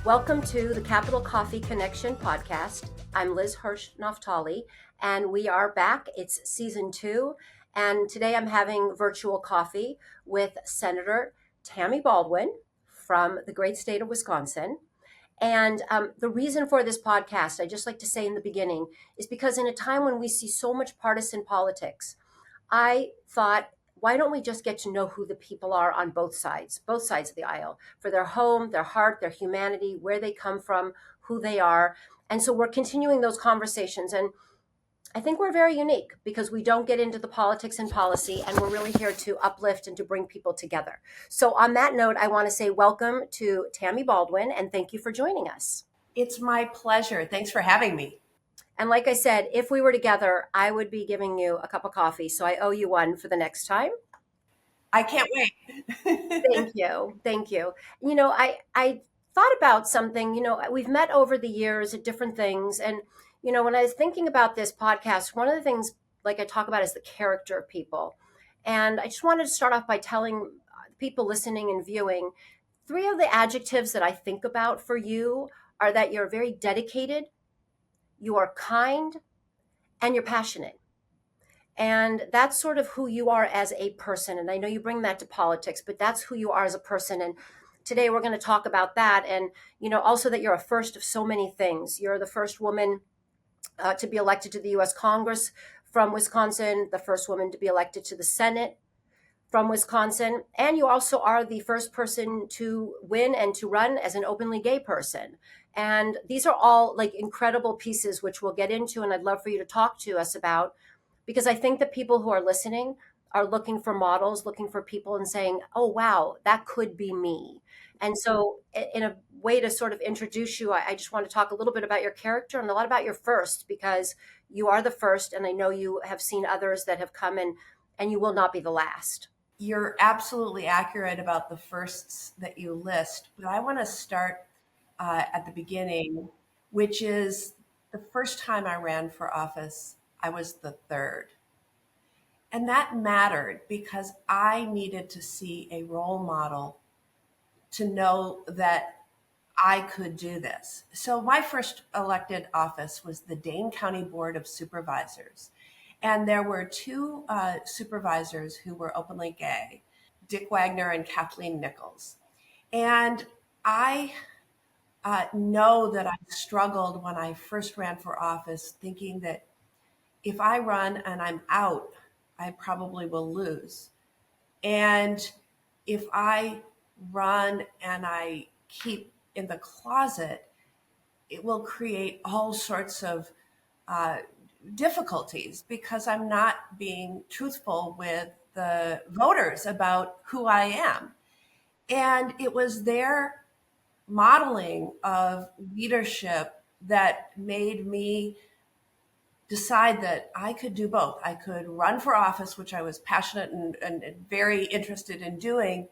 Welcome to the Capital Coffee Connection podcast. I'm Liz Hirsh Naftali, and we are back. It's season 2, and today I'm having virtual coffee with Senator Tammy Baldwin from the great state of Wisconsin. And the reason for this podcast, I just like to say in the beginning, is because in a time when we see so much partisan politics, I thought, why don't we just get to know who the people are on both sides of the aisle, for their home, their heart, their humanity, where they come from, who they are. And so we're continuing those conversations. And I think we're very unique because we don't get into the politics and policy, and we're really here to uplift and to bring people together. So on that note, I want to say welcome to Tammy Baldwin, and thank you for joining us. It's my pleasure. Thanks for having me. And like I said, if we were together, I would be giving you a cup of coffee. So I owe you one for the next time. I can't wait. Thank you. Thank you. You know, I thought about something, we've met over the years at different things. And, when I was thinking about this podcast, one of the things like I talk about is the character of people. And I just wanted to start off by telling people listening and viewing 3 of the adjectives that I think about for you are that you're very dedicated, you are kind, and you're passionate. And that's sort of who you are as a person. And I know you bring that to politics, but that's who you are as a person. And today we're going to talk about that. And, also that you're a first of so many things. You're the first woman to be elected to the U.S. Congress from Wisconsin, the first woman to be elected to the Senate from Wisconsin. And you also are the first person to win and to run as an openly gay person. And these are all like incredible pieces, which we'll get into. And I'd love for you to talk to us about, because I think that people who are listening are looking for models, looking for people and saying, oh, wow, that could be me. And so in a way to sort of introduce you, I just want to talk a little bit about your character and a lot about your first, because you are the first. And I know you have seen others that have come and you will not be the last. You're absolutely accurate about the firsts that you list, but I want to start at the beginning, which is the first time I ran for office, I was the third. And that mattered because I needed to see a role model to know that I could do this. So my first elected office was the Dane County Board of Supervisors. And there were 2 supervisors who were openly gay, Dick Wagner and Kathleen Nichols. And I know that I struggled when I first ran for office, thinking that if I run and I'm out, I probably will lose. And if I run and I keep in the closet, it will create all sorts of difficulties because I'm not being truthful with the voters about who I am. And it was their modeling of leadership that made me decide that I could do both. I could run for office, which I was passionate and very interested in doing,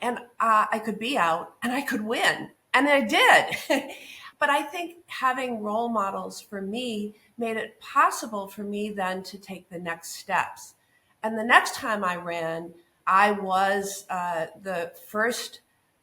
and I could be out and I could win. And I did. But I think having role models for me made it possible for me then to take the next steps. And the next time I ran, I was the first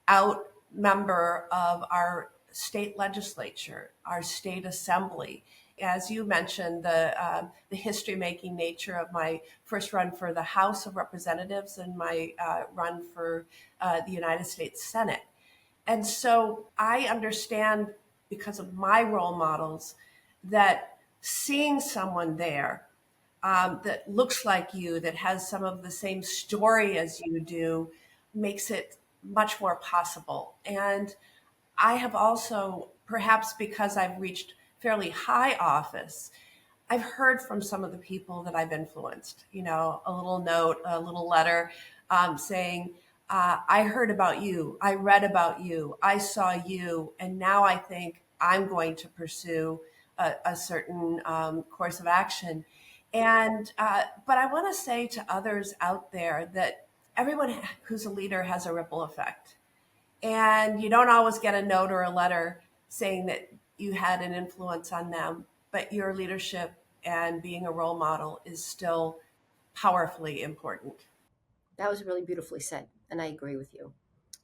out member of our state legislature, our state assembly. As you mentioned, the history-making nature of my first run for the House of Representatives and my run for the United States Senate. And so I understand, because of my role models, that seeing someone there that looks like you, that has some of the same story as you do, makes it much more possible. And I have also, perhaps because I've reached fairly high office, I've heard from some of the people that I've influenced, a little note, a little letter saying, I heard about you, I read about you, I saw you, and now I think I'm going to pursue a certain course of action. And but I want to say to others out there that everyone who's a leader has a ripple effect. And you don't always get a note or a letter saying that you had an influence on them, but your leadership and being a role model is still powerfully important. That was really beautifully said, and I agree with you.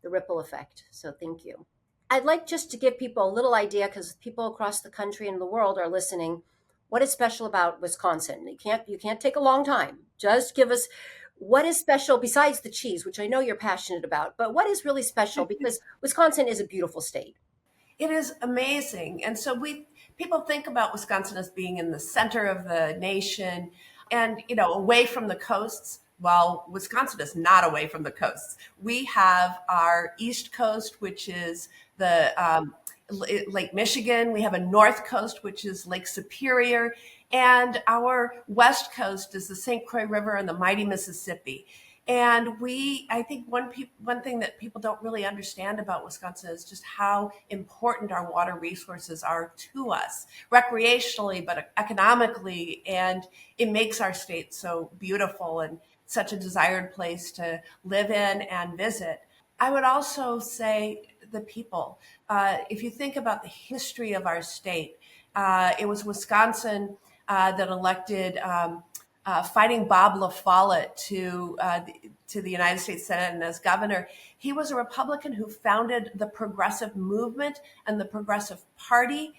The ripple effect. So thank you. I'd like just to give people a little idea, because people across the country and the world are listening. What is special about Wisconsin? You can't take a long time. Just give us what is special besides the cheese, which I know you're passionate about. But what is really special? Because Wisconsin is a beautiful state. It is amazing. And so people think about Wisconsin as being in the center of the nation and, away from the coasts. Well, Wisconsin is not away from the coasts. We have our East Coast, which is the Lake Michigan. We have a North Coast, which is Lake Superior. And our West Coast is the St. Croix River and the mighty Mississippi. And I think one thing that people don't really understand about Wisconsin is just how important our water resources are to us, recreationally, but economically. And it makes our state so beautiful and such a desired place to live in and visit. I would also say the people. If you think about the history of our state, it was Wisconsin that elected Fighting Bob La Follette to the United States Senate and as governor. He was a Republican who founded the Progressive Movement and the Progressive Party.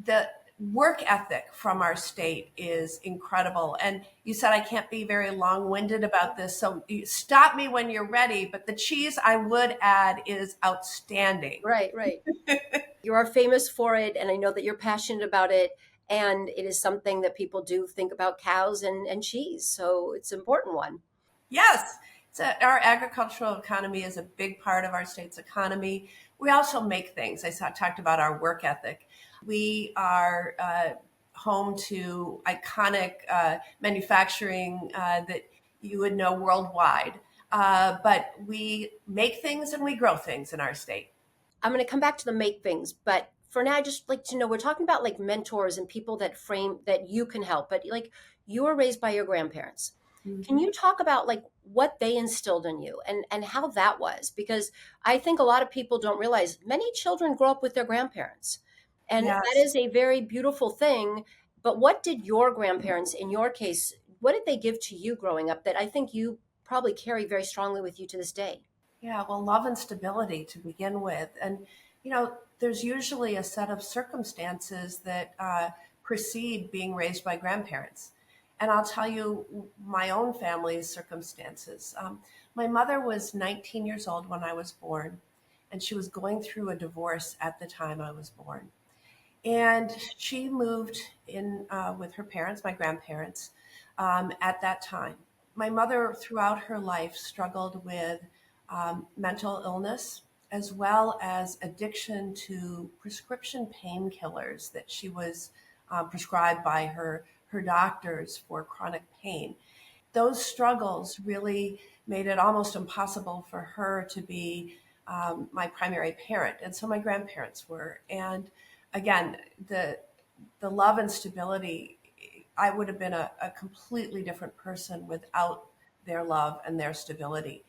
The work ethic from our state is incredible. And you said I can't be very long-winded about this, so you stop me when you're ready. But the cheese, I would add, is outstanding. Right, right. You are famous for it, and I know that you're passionate about it. And it is something that people do think about, cows and cheese. So it's an important one. Yes, our agricultural economy is a big part of our state's economy. We also make things. Talked about our work ethic. We are home to iconic manufacturing that you would know worldwide. But we make things and we grow things in our state. I'm going to come back to the make things, but for now, I'd just like to know, we're talking about like mentors and people that frame that you can help, but like you were raised by your grandparents. Can Mhm. you talk about like what they instilled in you and how that was? Because I think a lot of people don't realize many children grow up with their grandparents. And that Yes. is a very beautiful thing. But what did your grandparents, in your case, what did they give to you growing up that I think you probably carry very strongly with you to this day? Yeah, well, love and stability to begin with. And, there's usually a set of circumstances that precede being raised by grandparents. And I'll tell you my own family's circumstances. My mother was 19 years old when I was born, and she was going through a divorce at the time I was born. And she moved in with her parents, my grandparents, at that time. My mother, throughout her life, struggled with mental illness as well as addiction to prescription painkillers that she was prescribed by her doctors for chronic pain. Those struggles really made it almost impossible for her to be my primary parent. And so my grandparents were. And again, the love and stability, I would have been a completely different person without their love and their stability.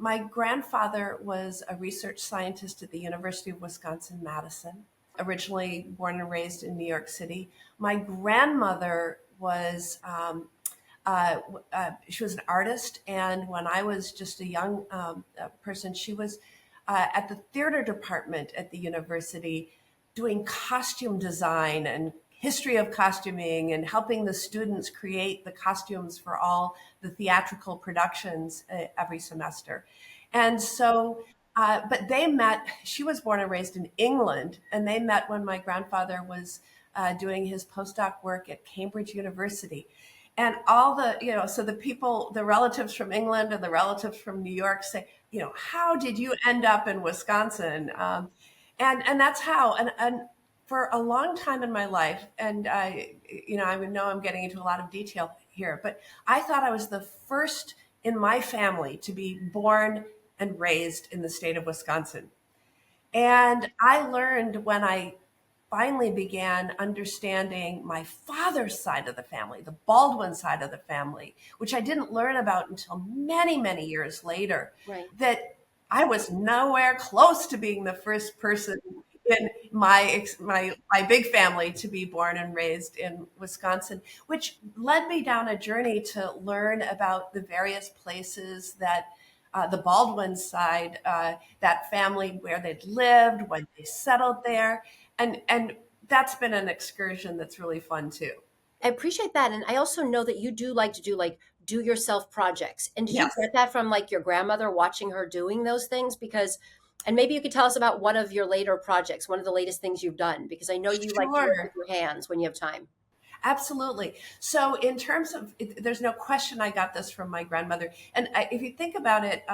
My grandfather was a research scientist at the University of Wisconsin Madison, originally born and raised in New York City. My grandmother was she was an artist, and when I was just a young person, she was at the theater department at the university doing costume design and history of costuming and helping the students create the costumes for all the theatrical productions every semester. And so, but they met, she was born and raised in England, and they met when my grandfather was doing his postdoc work at Cambridge University. And all so the people, the relatives from England and the relatives from New York say, how did you end up in Wisconsin? And that's how. And for a long time in my life, and I would know I'm getting into a lot of detail here, but I thought I was the first in my family to be born and raised in the state of Wisconsin. And I learned when I finally began understanding my father's side of the family, the Baldwin side of the family, which I didn't learn about until many, many years later, Right. that I was nowhere close to being the first person in my big family to be born and raised in Wisconsin, which led me down a journey to learn about the various places that the Baldwin side, that family where they'd lived, when they settled there, and that's been an excursion that's really fun too. I appreciate that. And I also know that you do like to do like do yourself projects. And did you Yes, get that from like your grandmother watching her doing those things? Because, and maybe you could tell us about one of your later projects, one of the latest things you've done, because I know you like to work with sure. your hands when you have time. Absolutely. So, in terms of, there's no question I got this from my grandmother. And if you think about it,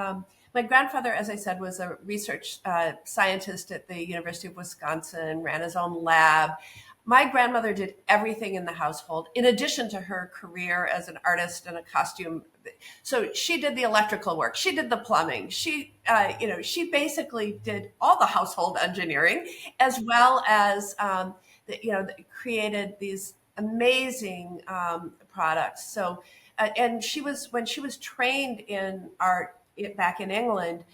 my grandfather, as I said, was a research scientist at the University of Wisconsin, ran his own lab. My grandmother did everything in the household, in addition to her career as an artist and a costume. So she did the electrical work, she did the plumbing, she basically did all the household engineering, as well as created these amazing products. So, and she was when she was trained in art back in England,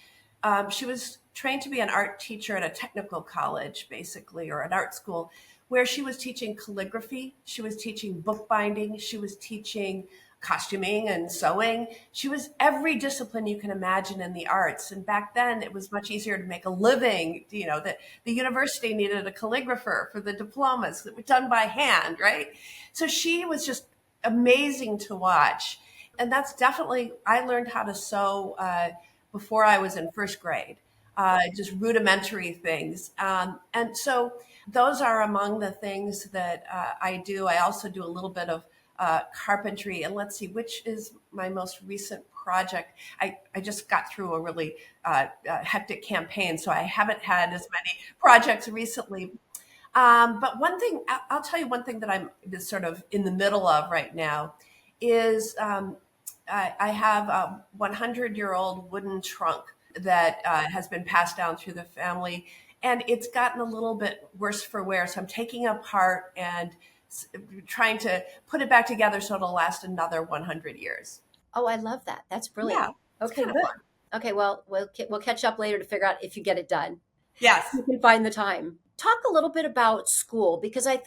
she was trained to be an art teacher at a technical college, basically, or an art school, where she was teaching calligraphy, she was teaching bookbinding, she was teaching costuming and sewing. She was every discipline you can imagine in the arts. And back then it was much easier to make a living. The university needed a calligrapher for the diplomas that were done by hand, right? So she was just amazing to watch. And that's definitely, I learned how to sew before I was in first grade, just rudimentary things. And so those are among the things that I do. I also do a little bit of carpentry. And let's see, which is my most recent project. I just got through a really hectic campaign, so I haven't had as many projects recently. But one thing, I'll tell you one thing that I'm just sort of in the middle of right now is I have a 100-year-old wooden trunk that has been passed down through the family, and it's gotten a little bit worse for wear. So I'm taking it apart and trying to put it back together so it'll last another 100 years. Oh, I love that. That's brilliant. Yeah, it's Okay, kind of good. fun. Okay, well, we'll catch up later to figure out if you get it done. Yes. You can find the time. Talk a little bit about school because I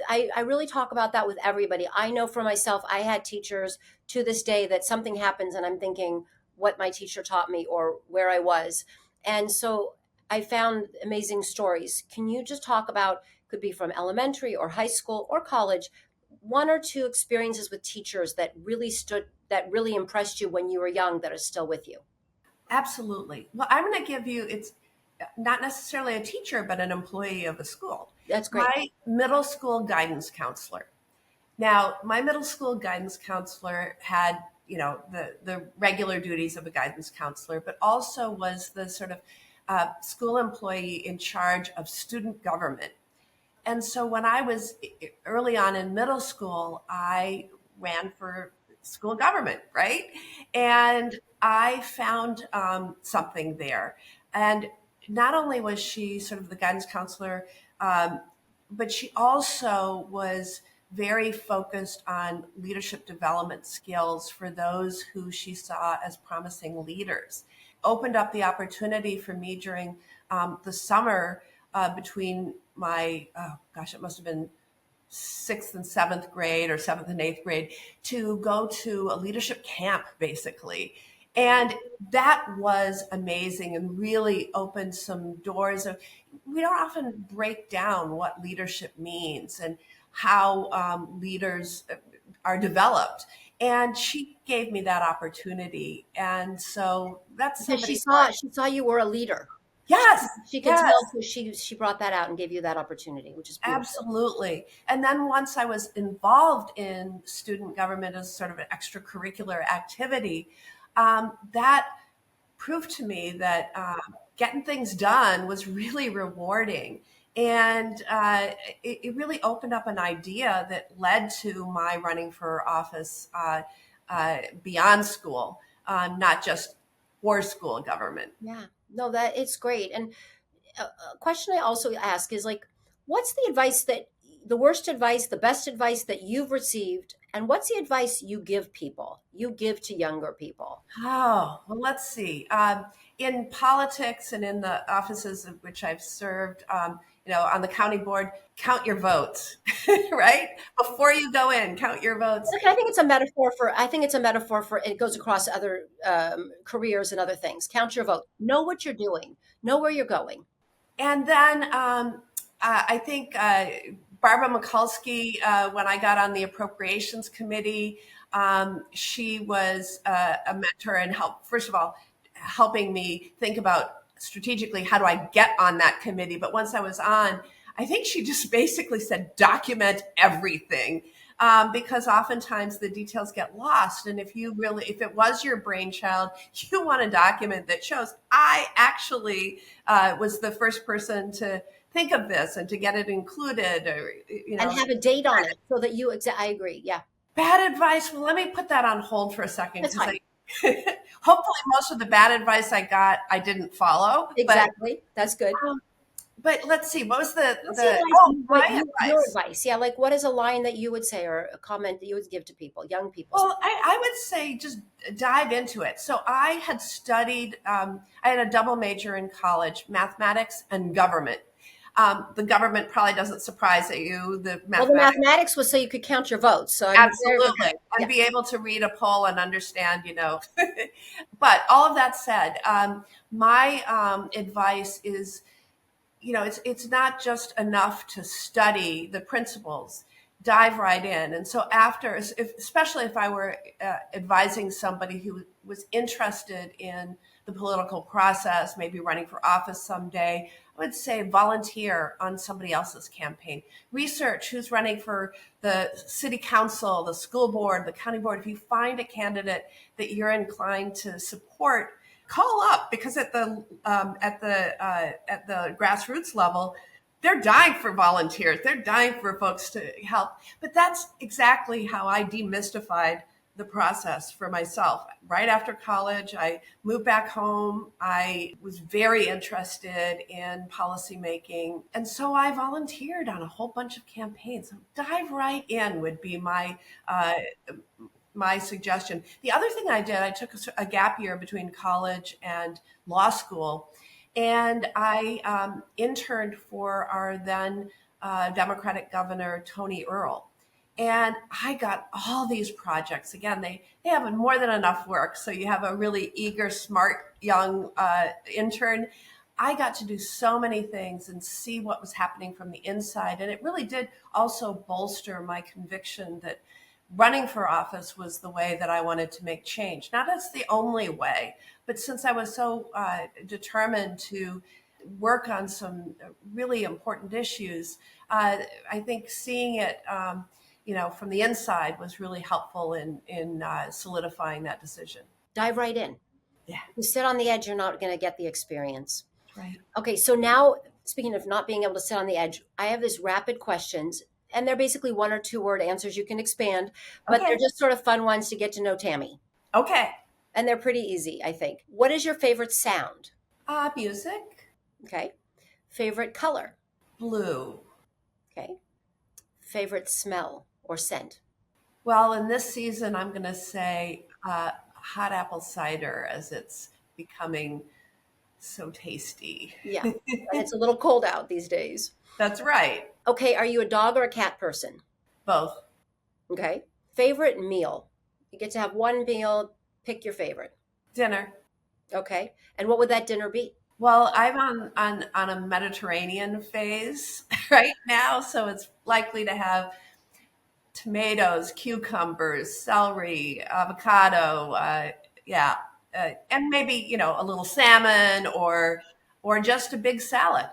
really talk about that with everybody. I know for myself, I had teachers to this day that something happens and I'm thinking what my teacher taught me or where I was. And so I found amazing stories. Can you just talk about, could be from elementary or high school or college, one or two experiences with teachers that really impressed you when you were young that are still with you? Absolutely. Well, I'm going to give you, it's not necessarily a teacher, but an employee of a school. That's great. My middle school guidance counselor. Now, my middle school guidance counselor had, the regular duties of a guidance counselor, but also was the sort of school employee in charge of student government. And so when I was early on in middle school, I ran for school government, right? And I found something there. And not only was she sort of the guidance counselor, but she also was very focused on leadership development skills for those who she saw as promising leaders. Opened up the opportunity for me during the summer between my, oh gosh, it must have been sixth and seventh grade or seventh and eighth grade to go to a leadership camp, basically. And that was amazing and really opened some doors of, we don't often break down what leadership means and how leaders are developed. And she gave me that opportunity. And so that's Because somebody who I, she saw you were a leader. yes, She could yes. tell, so she brought that out and gave you that opportunity, which is beautiful. Absolutely. And then once I was involved in student government as sort of an extracurricular activity, that proved to me that getting things done was really rewarding. And it really opened up an idea that led to my running for office beyond school, not just for school government. Yeah, no, that it's great. And a question I also ask is like, what's the advice that the worst advice, the best advice that you've received, and what's the advice you give people, you give to younger people? Oh, well, let's see. In politics and in the offices of which I've served, on the county board, count your votes, right? Before you go in, count your votes. Okay, I think it's a metaphor for. I think it's a metaphor for. It goes across other careers and other things. Count your vote. Know what you're doing. Know where you're going. And then I think Barbara Mikulski, when I got on the Appropriations Committee, she was a mentor and helped, first of all, helping me think about strategically how do I get on that committee. But once I was on, I think she just basically said, document everything. Because oftentimes the details get lost. And if it was your brainchild, you want a document that shows I actually was the first person to think of this and to get it included, or And have a date on it so that you. I agree. Yeah, bad advice. Well, let me put that on hold for a second that's because fine. hopefully most of the bad advice I got I didn't follow. Exactly. That's good. But let's see, what was the What's the advice my your advice? advice? Yeah, like what is a line that you would say or a comment that you would give to people, young people? Well, I would say just dive into it. So I had studied, I had a double major in college, mathematics and government. The government probably doesn't surprise you. The Well, the mathematics, mathematics was so you could count your votes. So I'm very absolutely, okay. and Yeah. be able to read a poll and understand. But all of that said, my advice is, it's not just enough to study the principles. Dive right in. And so especially if I were advising somebody who was interested in the political process, maybe running for office someday, I would say volunteer on somebody else's campaign. Research who's running for the city council, the school board, the county board. If you find a candidate that you're inclined to support, call up, because at the grassroots level, they're dying for volunteers. They're dying for folks to help. But that's exactly how I demystified the process for myself. Right after college, I moved back home. I was very interested in policymaking. And so I volunteered on a whole bunch of campaigns. So dive right in would be my suggestion. The other thing I did, I took a gap year between college and law school, and I interned for our then Democratic Governor, Tony Earl. And I got all these projects. Again, they have more than enough work. So you have a really eager, smart, young intern. I got to do so many things and see what was happening from the inside. And it really did also bolster my conviction that running for office was the way that I wanted to make change. Not as the only way, but since I was so determined to work on some really important issues, I think seeing it, from the inside was really helpful in solidifying that decision. Dive right in. Yeah, You sit on the edge, you're not going to get the experience. right. Okay, so now speaking of not being able to sit on the edge, I have this rapid questions, and they're basically 1 or 2 word answers. You can expand, but they're Okay. just sort of fun ones to get to know Tammy. Okay. And they're pretty easy, I think. What is your favorite sound? Music, Okay. Favorite color? blue. Okay. Favorite smell or scent? Well, in this season, I'm going to say hot apple cider, as it's becoming so tasty. Yeah. And it's a little cold out these days. That's right. Okay, are you a dog or a cat person? Both. Okay. Favorite meal? You get to have one meal, pick your favorite. Dinner. Okay. And what would that dinner be? Well, I'm on a Mediterranean phase right now, so it's likely to have tomatoes, cucumbers, celery, avocado, yeah, and maybe a little salmon or just a big salad.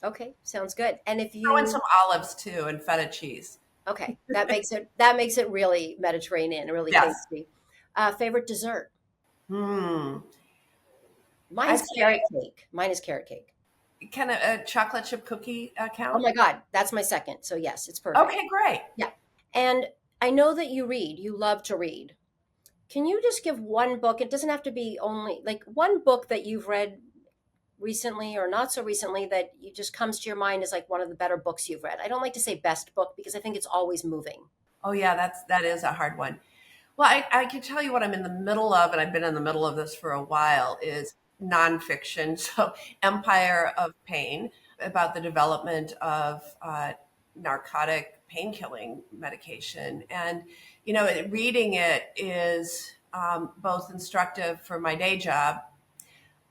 Okay, sounds good. And if Throw in you some olives too and feta cheese. okay, that makes it really Mediterranean, really Yes. tasty. Favorite dessert? Hmm. Mine's I'd say, carrot cake. Mine is carrot cake. can a chocolate chip cookie Oh count? my God, that's my second. So yes, it's perfect. Okay, great. Yeah. And I know that you read. You love to read. Can you just give one book? It doesn't have to be only like one book that you've read recently or not so recently that you just comes to your mind as like one of the better books you've read. I don't like to say best book because I think it's always moving. Oh yeah, that is a hard one. Well, I can tell you what I'm in the middle of, and I've been in the middle of this for a while, is nonfiction. So Empire of Pain. about the development of narcotic pain-killing medication. And, reading it is both instructive for my day job,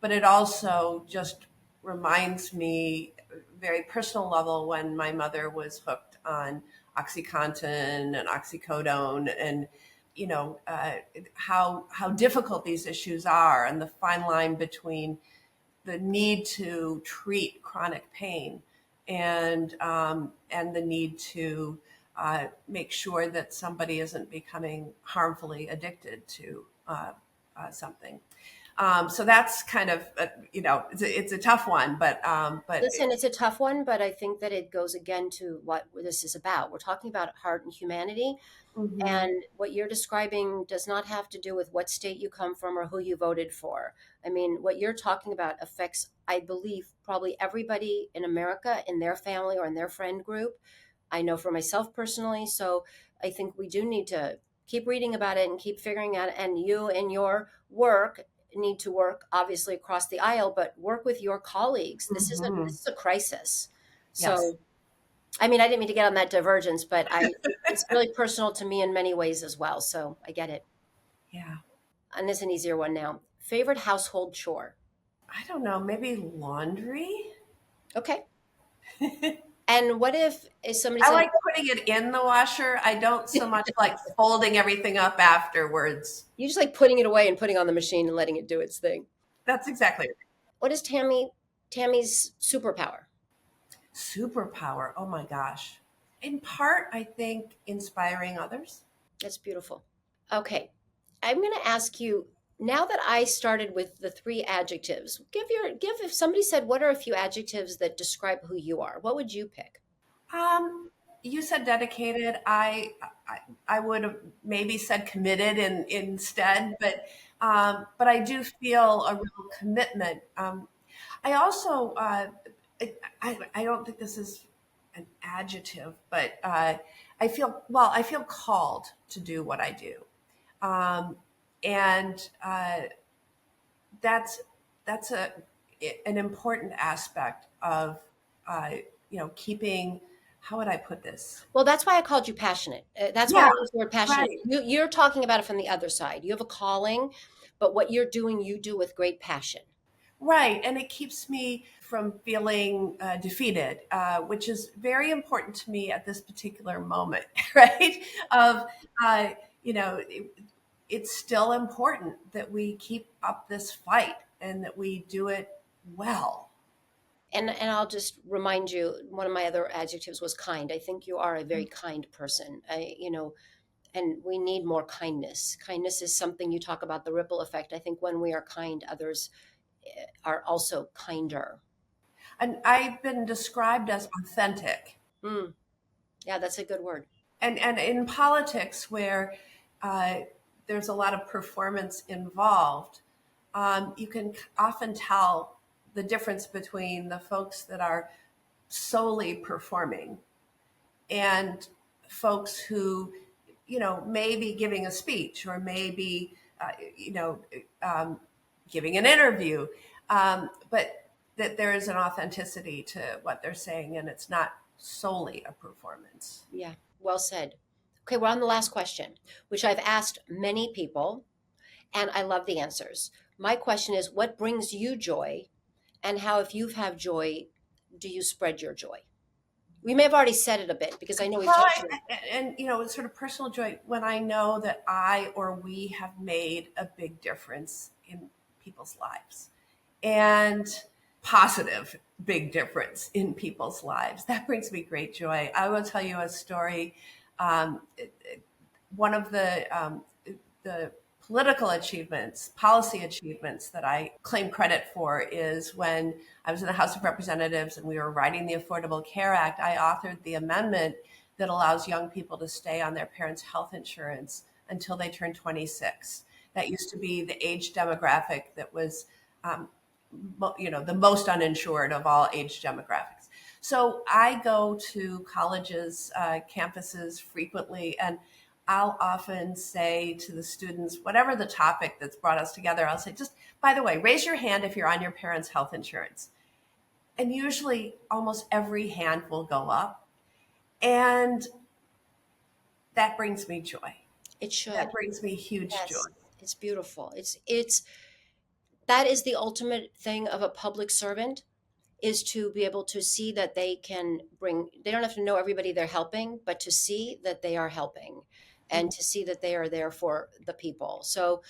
but it also just reminds me, very personal level, when my mother was hooked on OxyContin and oxycodone, and how difficult these issues are, and the fine line between the need to treat chronic pain and the need to make sure that somebody isn't becoming harmfully addicted to something. So that's kind of it's a tough one, but Listen, it's a tough one, but I think that it goes again to what this is about. We're talking about heart and humanity. Mhm. And what you're describing does not have to do with what state you come from or who you voted for. I mean, what you're talking about affects, I believe, probably everybody in America, in their family or in their friend group. I know for myself personally. So I think we do need to keep reading about it and keep figuring out. And you and your work need to work obviously across the aisle, but work with your colleagues. This Mhm. is a crisis. Yes. So I mean, I didn't mean to get on that divergence, but it's really personal to me in many ways as well. So I get it. Yeah. And this is an easier one now. Favorite household chore? I don't know, maybe laundry? Okay. And what if somebody I said, like putting it in the washer. I don't so much like folding everything up afterwards. you just like putting it away and putting it on the machine and letting it do its thing? That's exactly it. What is Tammy's superpower? Superpower. Oh my gosh. In part, I think inspiring others. That's beautiful. Okay. I'm going to ask you now that I started with the three adjectives, give if somebody said, what are a few adjectives that describe who you are? What would you pick? Um, you said dedicated. I would have maybe said committed instead, but I do feel a real commitment. I also I don't think this is an adjective, but I feel called to do what I do, um, and that's that's an important aspect of uh, keeping. How would I put this? Well, that's why I called you passionate. That's why I Yeah, used the word passionate. right, You're talking about it from the other side. You have a calling, but what you're doing, you do with great passion. right, and it keeps me from feeling defeated, which is very important to me at this particular moment, right? Of uh, you know, it's still important that we keep up this fight and that we do it well. And I'll just remind you, one of my other adjectives was kind. I think you are a very kind person. And we need more kindness. Kindness is something you talk about the ripple effect. I think when we are kind, others are also kinder. And I've been described as authentic. Mm, yeah, that's a good word. And in politics, where uh, there's a lot of performance involved, you can often tell the difference between the folks that are solely performing and folks who, may be giving a speech or maybe, um, giving an interview, but that there is an authenticity to what they're saying and it's not solely a performance. Yeah, well said. Okay, we're on the last question, which I've asked many people, and I love the answers. My question is, what brings you joy, and how, if you have joy, do you spread your joy? We may have already said it a bit because I know we've Well, touched on it. it's sort of personal joy when I know that I or we have made a big difference in people's lives, and positive big difference in people's lives. That brings me great joy. I will tell you a story. One of the political achievements, policy achievements that I claim credit for is when I was in the House of Representatives and we were writing the Affordable Care Act. I authored the amendment that allows young people to stay on their parents' health insurance until they turn 26. That used to be the age demographic that was, the most uninsured of all age demographics. So I go to colleges, campuses frequently, and I'll often say to the students, whatever the topic that's brought us together, I'll say, just by the way, raise your hand if you're on your parents' health insurance. And usually almost every hand will go up. And that brings me joy. It should. That brings me huge Yes. joy. It's beautiful. It's that is the ultimate thing of a public servant, is to be able to see that they don't have to know everybody they're helping, but to see that they are helping and to see that they are there for the people. So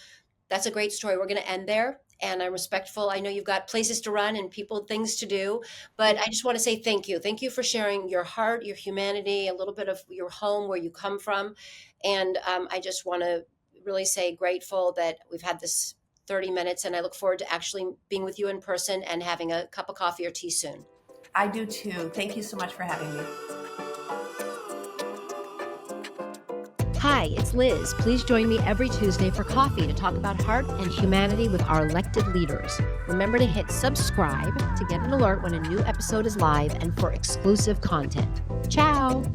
that's a great story. We're going to end there. And I'm respectful. I know you've got places to run and things to do, but I just want to say thank you. Thank you for sharing your heart, your humanity, a little bit of your home, where you come from. And I just want to really say grateful that we've had this 30 minutes, and I look forward to actually being with you in person and having a cup of coffee or tea soon. I do too. Thank you so much for having me. Hi, it's Liz. Please join me every Tuesday for coffee to talk about heart and humanity with our elected leaders. Remember to hit subscribe to get an alert when a new episode is live and for exclusive content. Ciao.